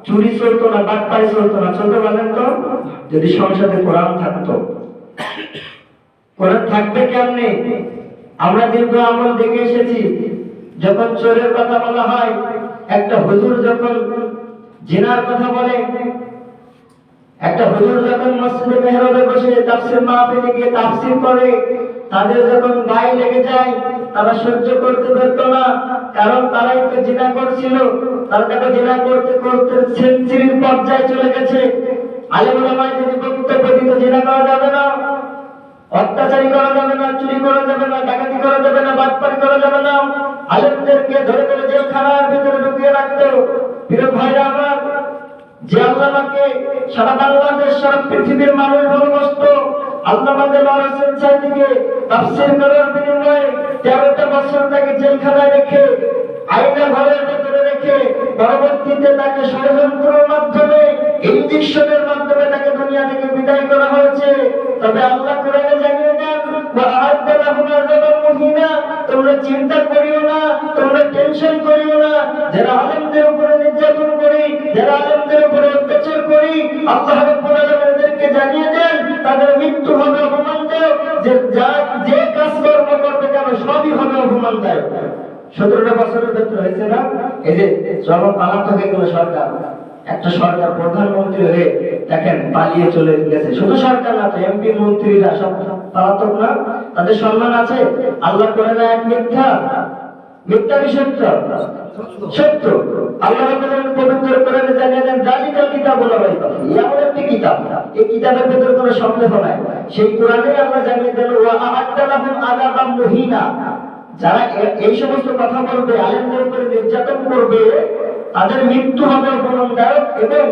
চুরি চলতো না, বাটপাড়ি চলতো না, চলতে পারলেন তো? যদি সংসদে কোরআন থাকতো। কোরআন থাকবে কেমনে? আমরা দীর্ঘ আমল দেখে এসেছি, যখন চোরের কথা বলা হয়, একটা হুজুর যখন জিনার কথা বলে, একটা হুজুর যখন মসজিদে মেহরাবে বসে তাফসীর মাহফিলে গিয়ে তাফসীর করে, তাদের যখন গায়ে লেগে যায়, তারা সহ্য করতে পারতো না, কারণ তারাই তো জিনা করছিল। তারা তাকে জিনা করতে করতে সেঞ্চুরির পর্যায়ে চলে গেছে। আলেম ওলামায় যদি বক্তব্য দিত জিনা করা যাবে না, অত্যাচারী করা যাবে না, চুরি করা যাবে না, ডাকাতি করা যাবে না, বাটপারি করা যাবে না, আলেমদেরকে ধরে ধরে জেলখানার ভিতরে ঢুকিয়ে রাখতো। প্রিয় ভাইরা আমার, যে আল্লাহকে সারা বাংলাদেশ সারা পৃথিবীর মানুষ ভালোবাসতো, আল্লামাদের লড়াইয়ের চাইদিকে তাফসীর করার বিনিময়ে 13টা বছর তাকে জেলখানায় রেখে, আয়না ঘরের ভেতরে রেখে, পরবর্তীতে তাকে ষড়যন্ত্রের মাধ্যমে, ইনজেকশনের মাধ্যমে তাকে দুনিয়া থেকে বিদায় করা হয়েছে। তবে আল্লাহ কোরআনে জানিয়ে দেন, ওয়া আ'আদ্দা লাহুম আযাবান মুহিনা, তোমরা চিন্তা করিও না, তোমরা টেনশন করিও না, যারা আলেমদের উপরে নির্যাতন করি, যারা আলেমদের উপরে অত্যাচার করি, আল্লাহ রাব্বুল আলামিন এদেরকে জানিয়ে দেন তাদের মৃত্যু হবে অপমানদায়ক। যে কাজ কর্ম করবে কেন সবই হবে অপমানদায়ক। 17টা বছরের ভেতরে হয়েছে না, এই যে সর্বপালাতক এগুলো সরকার, একটা সরকার প্রধানমন্ত্রী হয়ে দেখেন পালিয়ে চলে গেছে। শুধু সরকার না, তো এমপি মন্ত্রীরা সব পলাতক না? তাদের সম্মান আছে? আল্লাহ কোরআনে এক মিথ্যা, মিথ্যা কি সত্য? সত্য। আল্লাহ পবিত্র কোরআনে জানিয়ে দেন, যালিকাল কিতাবুল লা রাইবা ফীহি, এমন একটি কিতাব, এই কিতাবের ভিতরে কোনো সন্দেহ নাই। সেই কোরআনে আল্লাহ জানিয়ে দেন, ওয়া আ'আদ্দা লাহুম আযাবান মুহিনা, যারা এই সমস্ত কথা বলবে, আলেমদের উপরে নির্যাতন করবে, তাদের মৃত্যু হবে অপমানদায়ক। এবং